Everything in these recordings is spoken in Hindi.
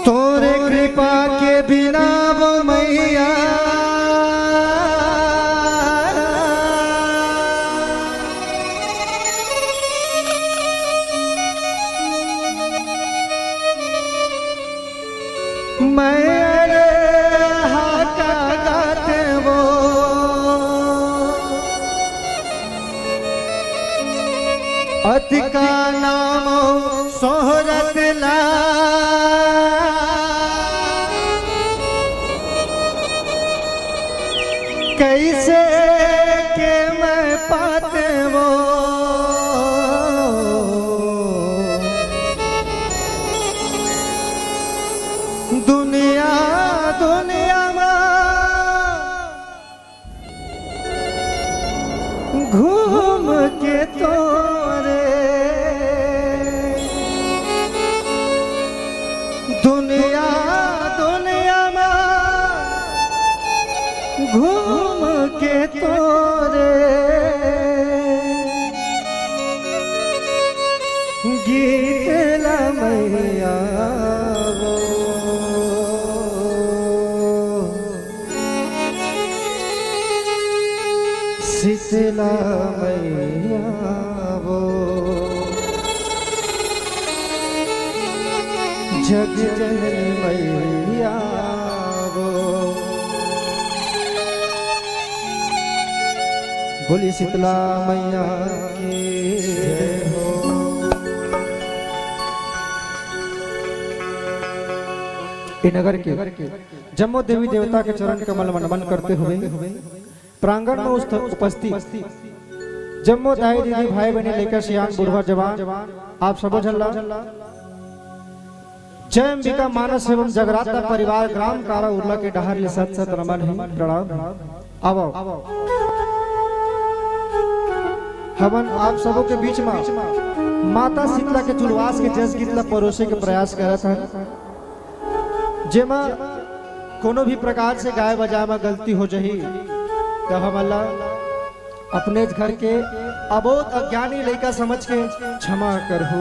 तोरे कृपा के बिना वो मैया मैंने हाका गाते वो अति का नाम सोहरत ला कैसे के मैं पाते वो दुनिया दुनिया में घूम के तोरे दुनिया दुनिया में घूम के तोरे गीत लमैया वो शीतला मैया वो जग जननी मैया वो। बोली शीतला मैया की जय हो। नगर के जम्मू देवी देवता के चरण कमल नमन करते हुए प्रांगण में उपस्थित जम्मू दाई दीदी भाई बहनी लेकर सियान बुढ़वा जवान आप सबो झल्ला जय अंबिका मानस एवं जगराता परिवार ग्राम कारा उर्ला के डहर ले सत सत रमन है प्रणाम। आवो हमन आप सबों के बीच में माता शीतला के जुलवास के जस गीतला परोसे के प्रयास करत है जेमा कोनो भी प्रकार से गाय बजा में गलती हो जही तो हम अल्लाह अपने घर के अबोध अज्ञानी लड़का समझ के क्षमा करहु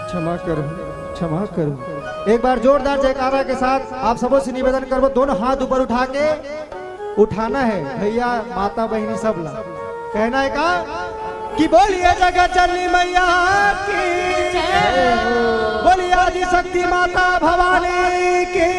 क्षमा करहु क्षमा करहु। एक बार जोरदार जयकारा के साथ आप सबों से निवेदन करबो दोनों हाथ ऊपर उठा के उठाना है भैया माता बहनी सब ला कहना है का कि बोलिए जगत जननी मैया की बोलिए आदि शक्ति माता भवानी की।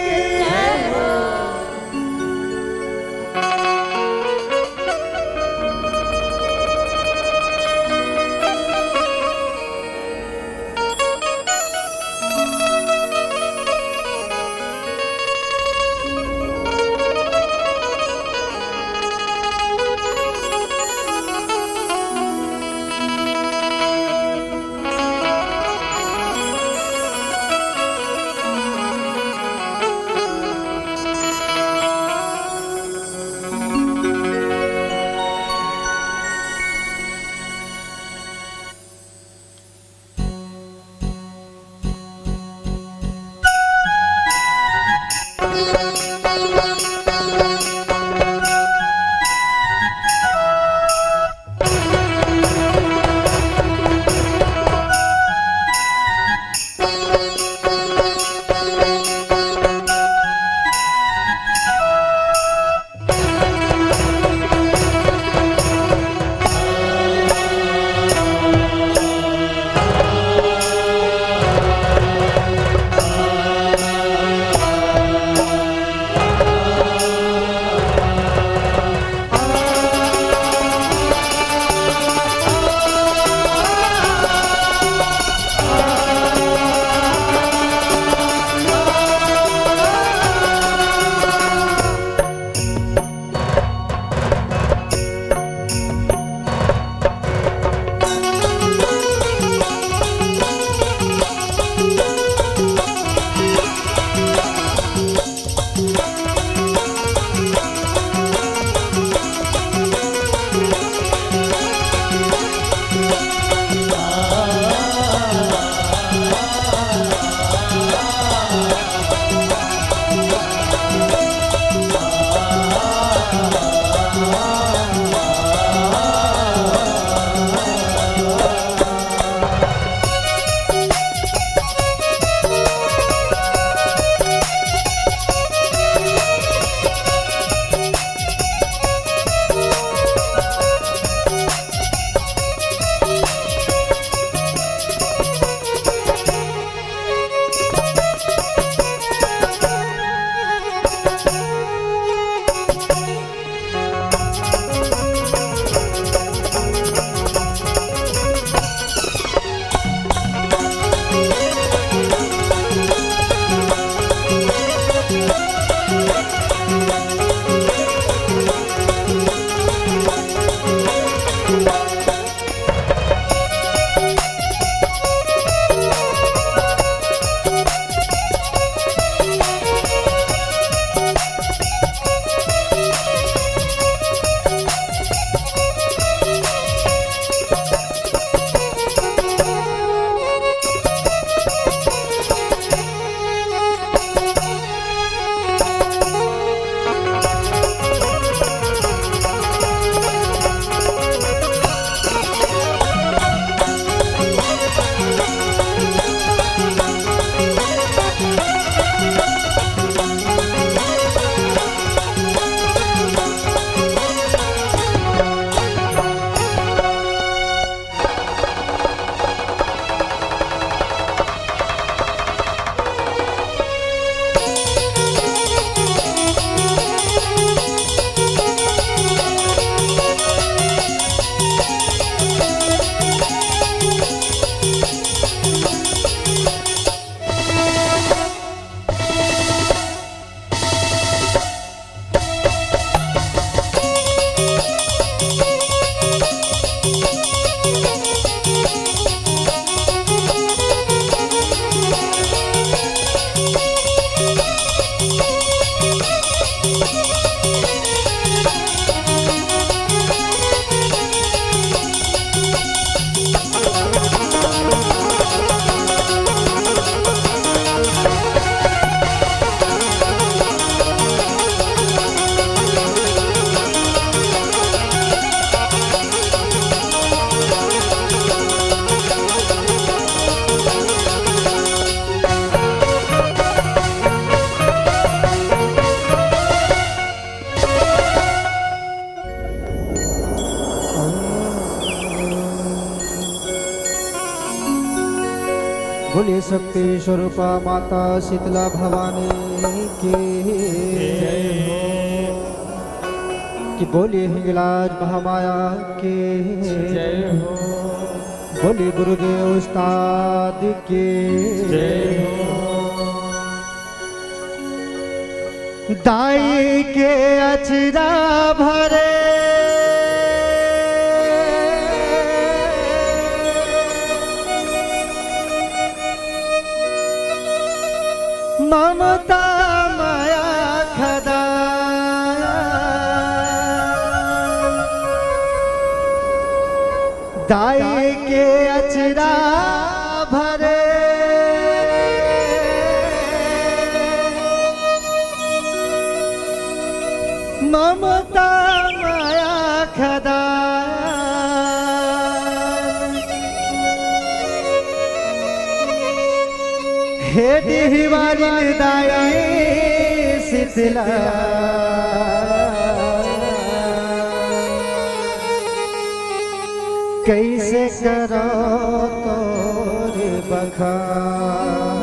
बोलिए शक्ति स्वरूपा माता शीतला भवानी की कि बोलिए हिंगलाज महामाया की जय हो। बोलिए गुरुदेव उस्ताद की जय हो। दाई के अचरा भरे ममता माया खदा दाई के अचरा भरे ममता माया खदा हे दिवारी दाई शीतला कैसे करो तोरे बखान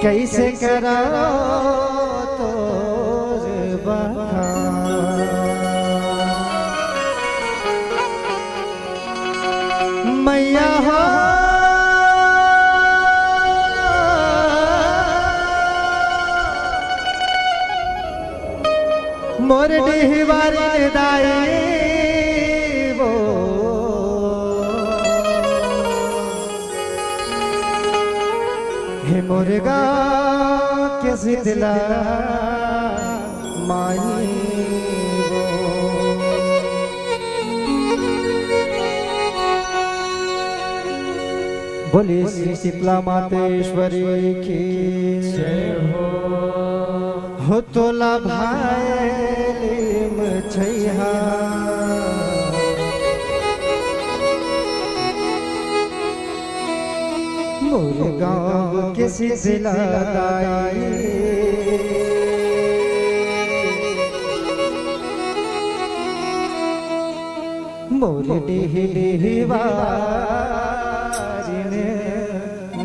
कैसे करो तोरे बखान मैया हो मोर डिहवारी दाई वो हे मोर गाँव के शीतला माई वो बोले श्री शीतला मातेश्वरी की जय हो तोला भाईम छैहा मोर गाँव के शीतला दाई मोर डिहवारी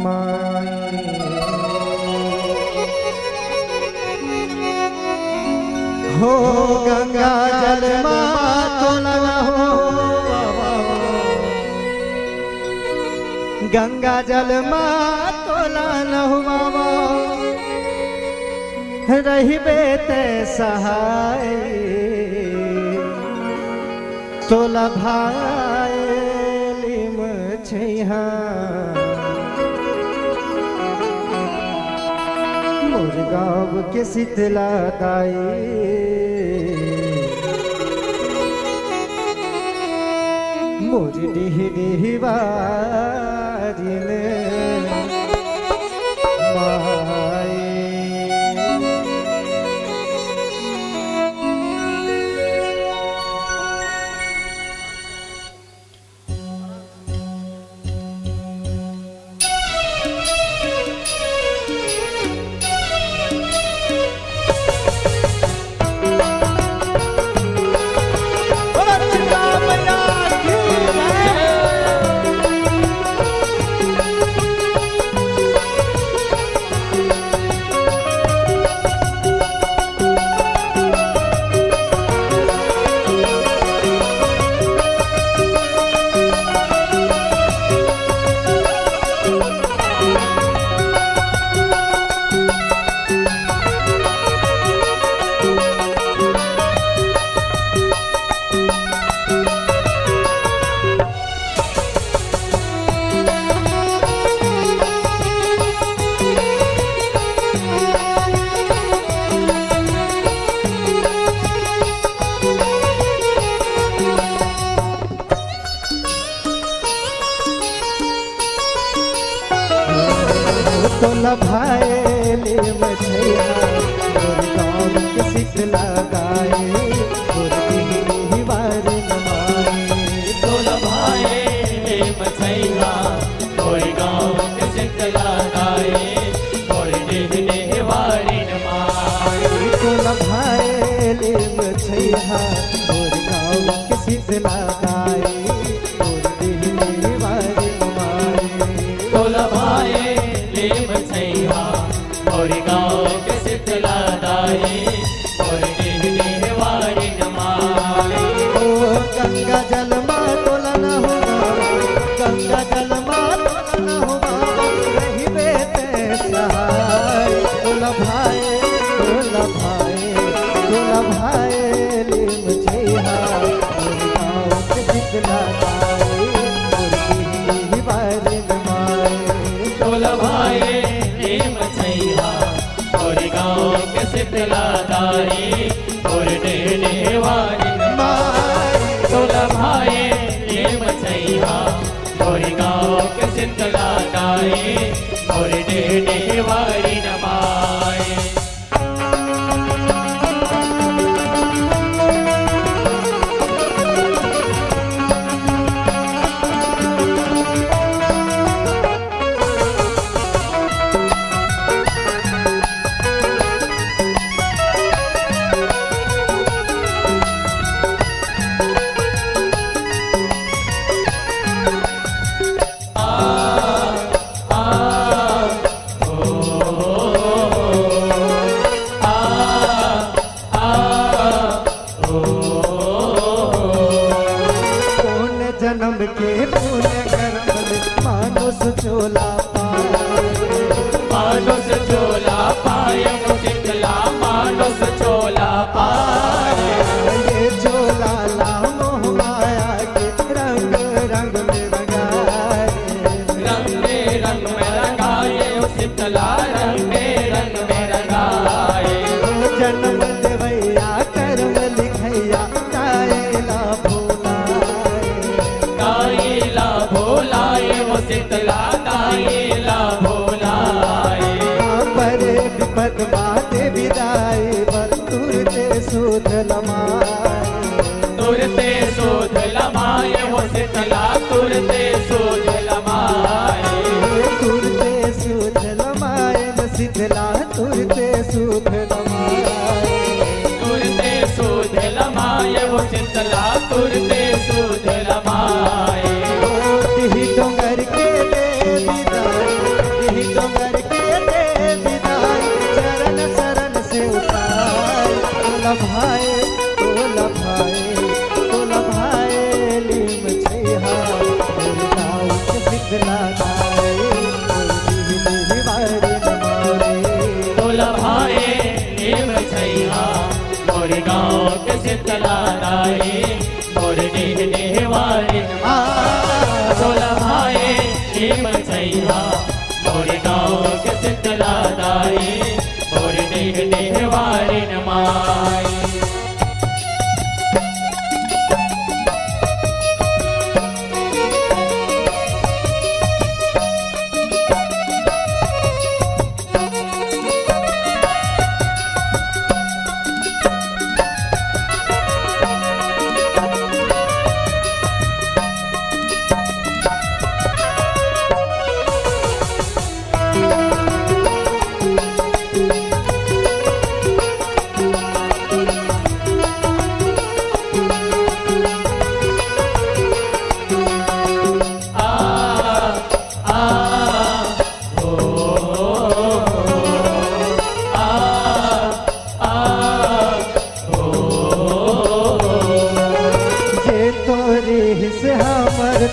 माई हो गंगा जल तोला हो गंगा जल तोला न हुआ रहिबे ते सहाय तोला भाईम छैहा मोर गाँव के शीतला दाई मोर डिहवारी माई तोला भाईम छैहा मोर गाँव के शीतला गाए मोर डिहवारी माई तोला भाईम छैहा मोर गाँव के शीतला गाए मोर डिहवारी माई तोला भाईम छैहा मोर गाँव के शीतला गाए मोर मोर देह देह वारी नमाए ओ गंगा जल माँ तोला न हो बाबा, गंगा जल माँ तोला न हो बाबा, रही बेटे सहाय। तोला भाई लीम छैहा, मोर गाँव के शीतला गाए, मोर देह वारी नमाए। तोला भाए नीम छैया मोर गाँव के शीतला दाई मोर देह देह वारी नमाए तोला भाए नीम छैया मोर गाँव के शीतला दाई मोर देह देह वारी नमाए जन्म के पुण्य कर्म मानुष चोला पाए, मानुष चोला पाए शीतला मानुष चोला पाए ये चोला मोह माया के रंग रंग में रंगाए, रंग में रंगाए शीतला रंग में रंगाए जन्म देवैया कर्म लिखैया गायला भोलाए वो शीतला गायला भोलाए परे विपद बाते विदाई बर तुरते सुध लमाए, तुरते शोध लमाए वो शीतला तुरते शोध लमाए तुरते सुध लमाए न शीतला तुरते सुध लमाए, तुरते शोध लमाए वो शीतला तुरते शोध लमाए दिही डोंगर के दे विदाई, दिही डोंगर के दे विदाई, चरण शरण से उतार। तोला भाई लीम छैहा, मोर गाँव के शीतला गाए, मोर देह वारी नमाए। तोला भाए नीम छैया मोर गाँव के शीतला दाई मोर देह देह वारी तोला भाए नीम छैया मोर गाँव के शीतला दाई मोर देह देह वारी नमाए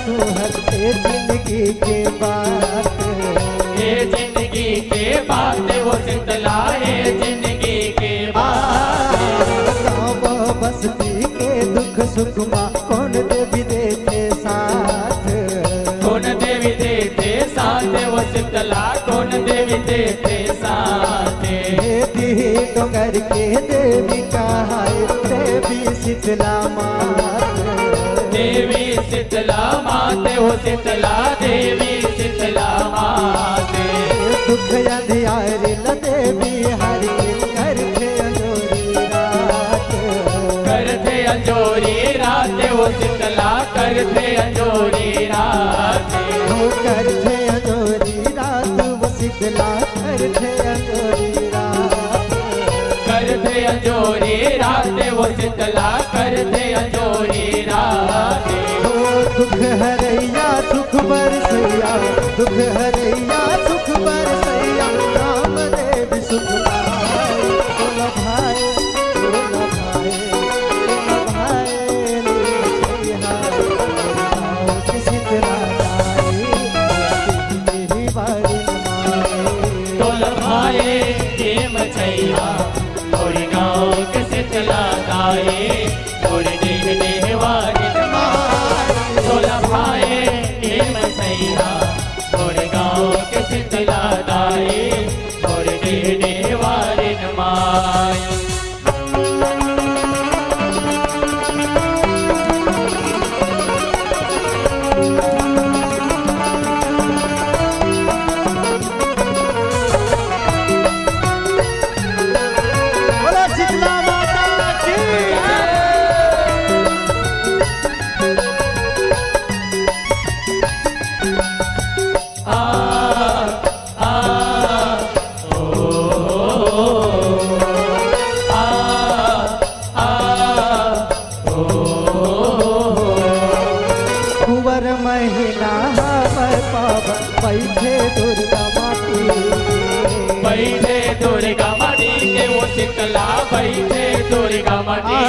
तू हंसते जिंदगी के बात, ये जिंदगी के बात वो शीतला है जिंदगी के बात गाँव बस्ती के दुख सुख माँ कौन देवी देते साथ, कौन देवी देते साथ वो शीतला कौन देवी देते साथ देवी डोंगर के देवी कहाए देवी शीतला मात, देवी शीतला माते हो शीतला देवी शीतला माते दुख अंधियारे ल देवी हरि करते अंजोरी रात, करते अंजोरी रात हो शीतला करते अंजोरी रात वो करते अंजोरी रात वो शीतला करते अंजोरी रात, करते अंजोरी रात वो शीतला करते अंजोरी रात दुख हरैया सुख बरसैया, दुख हरैया सुख बरसैया, राम देव सुख लाए। तोला भाई दाए और देह देहवारी नमाय तोला भाए हेम सैया और गाँव के शीतला दाए और देह देहवारी नमाय बोला शीतला माता की आ आ ओ आ आ ओ कुंवर महीना हमर पावन बैठे दुर्गा माती बैठे दुर्गा माटी के वो शीतला बैठे दुर्गा माटी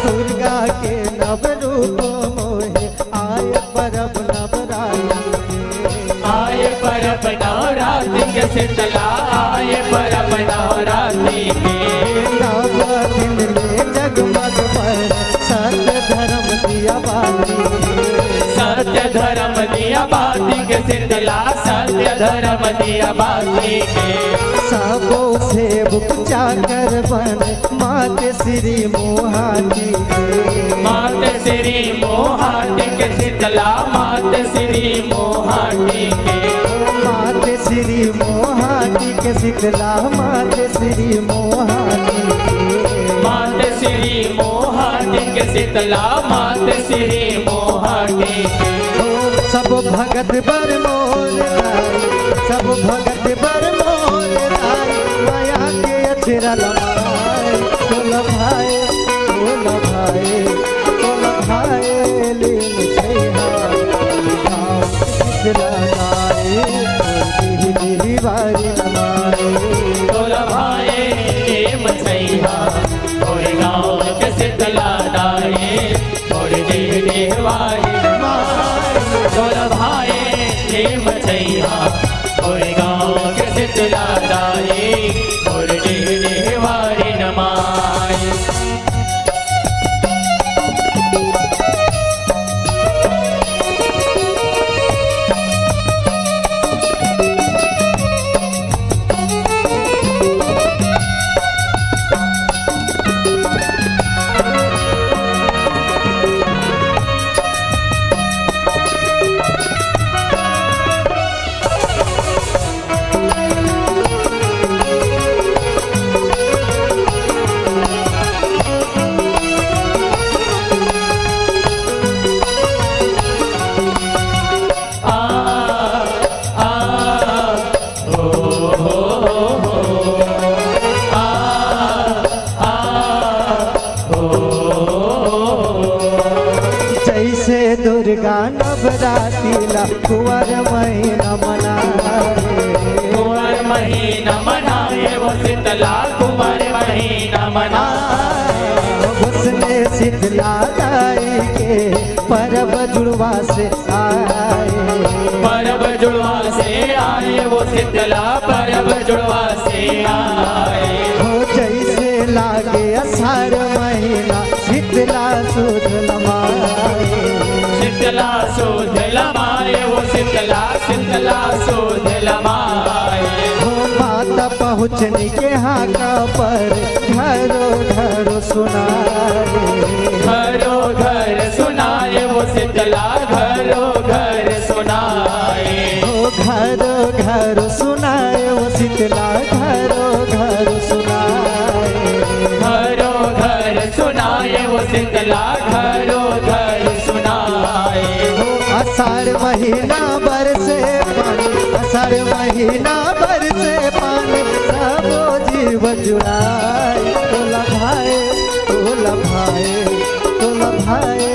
दुर्गा के नव रूप मोहे आय परब नवरात्रि आए परब नवरात्रि के शीतला आए परब नवरात्रि के नव दिन में जगमग पर सत्य धर्म दिया बाती सत्य धर्म दिया बाती के शीतला सत्य धर्म दिया बाती के सबो सेवक चाकर बन मात श्री मोहानी मात श्री मोहाटी के शीतला मात श्री मोहाटी के मात श्री मोहानी के शीतला मात श्री मोहानी मात श्री मोहाटी के शीतला मात श्री मोहाटी के सब भगत बर मोर आई सब भगत बर मोर आई माया के अचरा लमाए तोल भाई तोल भाई तोल भाई लीन छैहा गाँव शीतला गाए दिली बारी नमाए तोला भाए हेम सैया और गाँव के शीतला दाए और देह देहवारी नमाय तोला भाए हेम सैया और गाँव के शीतला दाए और देह देहवारी नमाय आ आ ओ आ आ ओ जैसे दुर्गा नवरात्रिला कुंवर महीना मनाए कुंवर महीना मनाए वो शीतला कुंवर महीना मनाए उसने शीतला गाई के परब जुड़वा से आए परब जुड़वा से आए वो शीतला परब जुड़वा से आए हो जैसे लागे अषाढ़ महीना शीतला सुध लमाए शीतला शोध लमाए वो शीतला शीतला शोध लमाए हो माता पहुँचने के हाका पर घरो घरो सुनाए घरो घर सुनाए वो शीतला घरो घर सुनाए हो घरो घरो सुनाए वो शीतला घरो घरो सुनाए घरो घर सुनाए वो शीतला घरो घर सुनाए आषाढ़ महीना बरसे पानी आषाढ़ महीना बरसे पानी सबो जीव जुड़ाए तोला भाई तोला भाई तोला भाई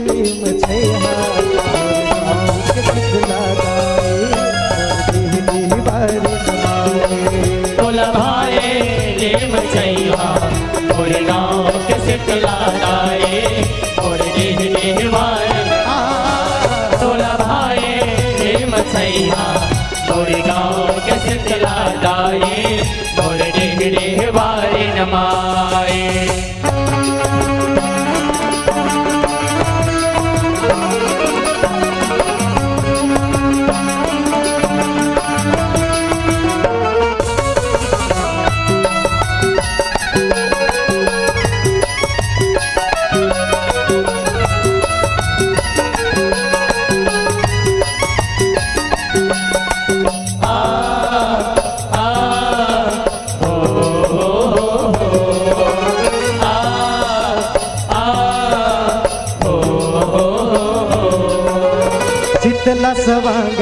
लीम छैहा गाँव के शीतला गाए दिली बारी नमाए तोला भाए लेम छैया और गाँव के शीतला दाए और देह देहवारी तोला भाए लेम छैया और गाँव के शीतला दाए और देह देहवारी नमाए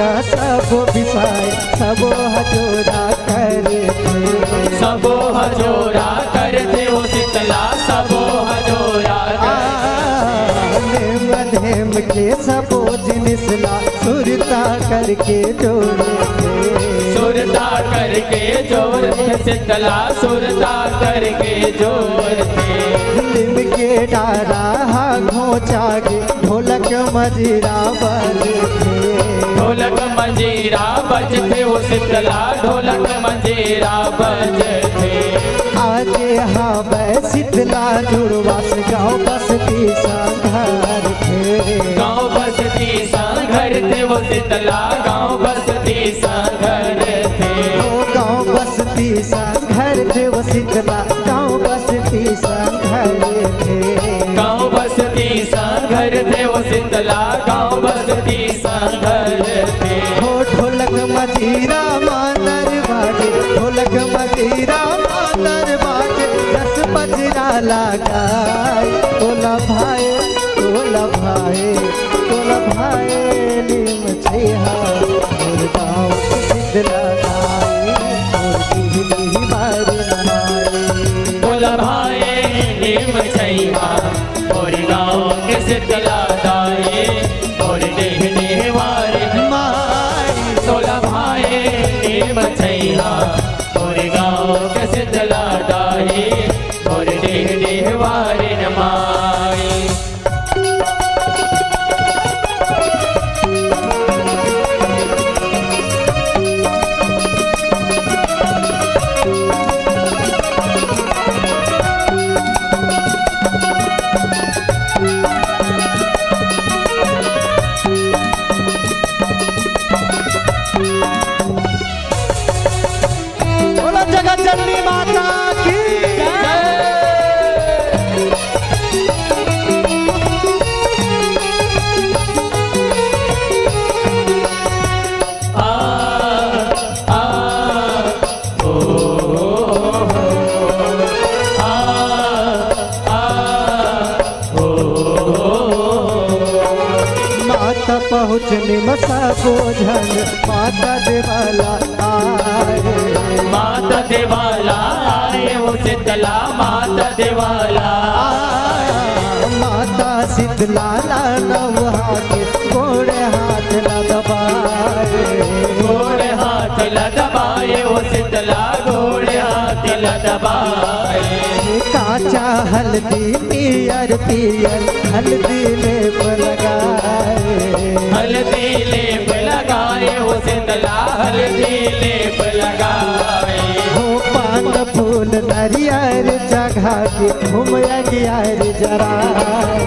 का सब विषय सबो हजोरा करते सबो हजोरा करते वो शीतला सबो हजोरा नेम नेम के सबो जिनिसला सुरता करके जोड़ते सुरता करके जोड़ते शीतला सुरता करके जोड़ते निम के डारा घोचा के ढोलक मजीरा बजते ढोलक मंजीरा बजते वो शीतला ढोलक मंजीरा बजते आजे हाँ शीतला जुड़वास गाँव बसती संघर थे गाँव बसती संघर थे वो शीतला गाँव बसती संघर थे गाँव बसती संघर थे वो शीतला गाँव बसती संघर थे गाँव बसती संघर थे वो शीतला गाँव बसती संघर थे हो ढोलक मजीरा मानर बाजे ढोलक मजीरा मानर बाजे रस बजरा लगाए तोला भाई तोला भाई तोला भाई नीम छेहा और गाँव शीतला गाए और दिहली बार नाए बोला भाई नीम छैया और गाँव के शीतला दाए और देहने वारे माई बोला भाई नीम छैया और गाँव के शीतला दाए और देहने वारे नमाई बोलो जगत जननी माता की माता पहुँचने मसा बोझन माता देवाला आए माता देवाला आए वो शीतला माता देवाला माता शीतला नवहा के गोड़े हाथ न दबाए घोड़े हाथ ल दबाए वो शीतला घोड़े हाथ ल दबाए काचा हल्दी पियर पियर हल्दी लेप लगाए हल्दी लेप लगाए वो शीतला हल्दी लेप लगाए हो पान फूल नरियर जगह के घुमया गियार जराए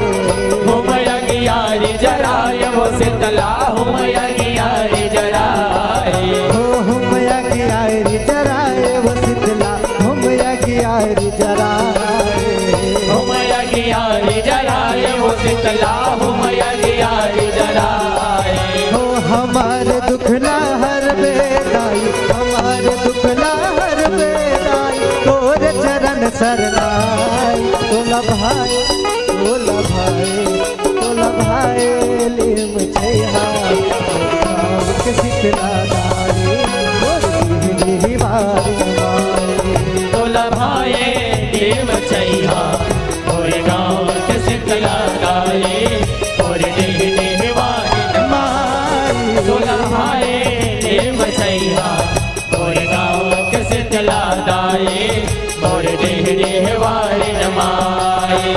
हुमया गियारी जराए वो शीतला हुमया गियारी जराए हो घुमया गियार जराए वो शीतला घुमया गियार जराए हुमया गियारी जराए वो शीतला हुमया गियारी जराए हो हमारे दुखला हर बेदाई हमारे दुखला हर बेदाई तोर चरण सरनाई तोला भाई तोला भाई तोला भाई लिम छैहा गाँव के शीतला दाई तोर दिहली बार माई तोला भाई देव छैया और गाँव के शीतला गाए और देहने वाले माई तोला भाई देव छैया और गाँव के शीतला दाए और देहने वाले नमाए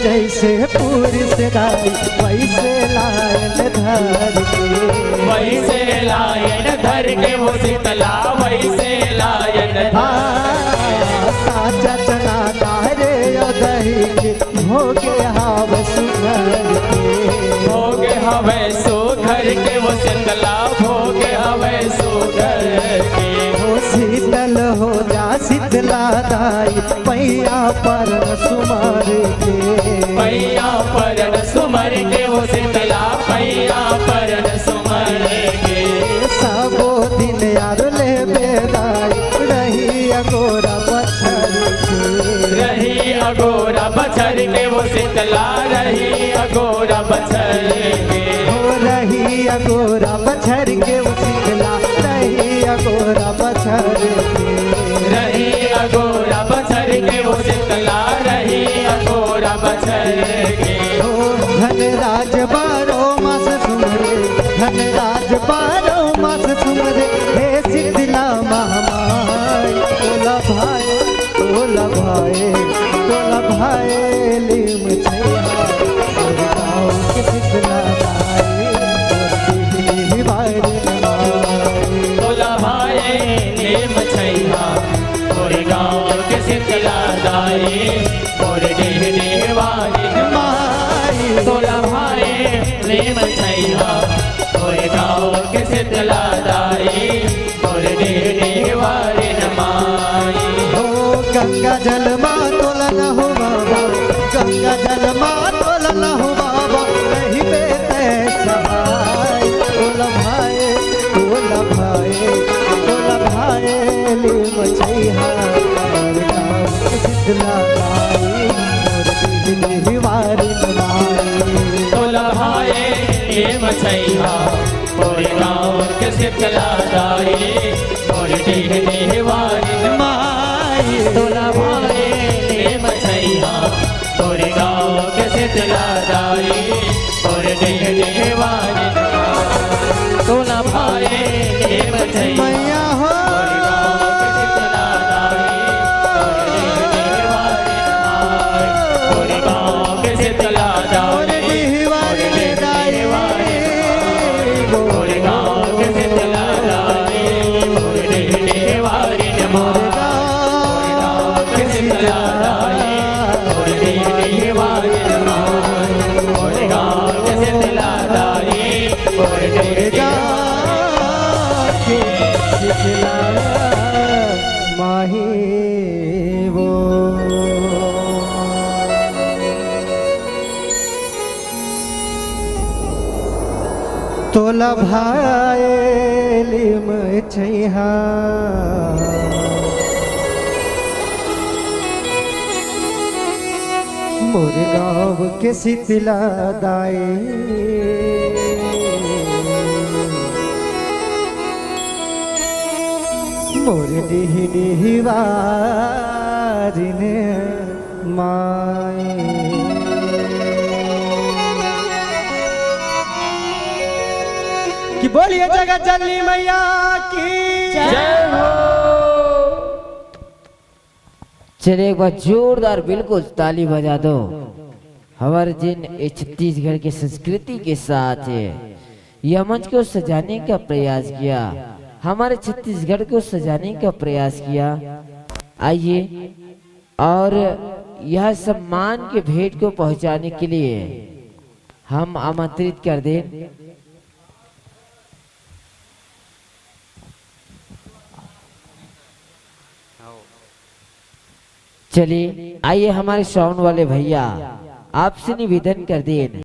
जैसे पूरी से डाली वैसे लायन धर के वैसे लायन धर के वो शीतला वैसे लायन साचा चना तारे दही के हो शीतल हो जा शीतला दाई पैया पर सुमार के पैया परन सुमर के वो शीतला पैया परन सुमर के सबो दिन यार ले बेदाई रही अगोरा बछर के रही अगोरा बछर के वो शीतला रही अगोरा बछर के हो रही अगोरा बछर के वो शीतला रही अगोरा बछर के रही अगोरा बछर के वो शीतला रही अगोरा बछर के हो धनराज बारो मास सुमरे धनराज बारो मास सुमरे हे शीतला महामाई तोला भाई तोला भाई तोला भाई लिम छैया और गाँव के शीतला दाई और दीदी बारी नमाई तोला भाई नेम छैया और गाँव के शीतला दाई और डेहने वाली माई तोला भाई नेम छैया और गाँव के शीतला दाई और डेहने वाली नमाई हो गंगा जल माँ तोला न हो बाबा गंगा जल माँ तोला न हो बाबा नहीं बेटे सहाय तोला भाई तोला भाई तोला भाई लिम छैया और गाँव के शीतला दाई और दीदी वारी नमाई तोला भाई नेम छैया और गाँव के शीतला दाई और डेहने वाली माई तोला भाई नेम छैया और गाँव के शीतला दाई और डेहने वाली तोला भाई नेम छैया मैया हो और गाँव के शीतला और दाई दीवारी दाई और गाँव के शीतला दाई और डेहने वाली मोर नमाज गाँव के शीतला दाई और डेहने वाली नमाज और गाँव के शीतला दाई और डेहने गाँव के शीतला माही वो तोला भाई लिम छैया मोर गाँव के शीतला दाई मोर डिहडी वारिन माई कि बोलिए जगत जननी मैया की जय हो। चलिए एक बार जोरदार बिल्कुल ताली बजा दो हमारे जिन ये छत्तीसगढ़ की संस्कृति के साथ यह मंच को सजाने का प्रयास किया हमारे छत्तीसगढ़ को सजाने का प्रयास किया। आइए और यह सम्मान के भेंट को पहुंचाने के लिए हम आमंत्रित कर दें चलिए आइए हमारे साउंड वाले भैया आपसे निवेदन कर दें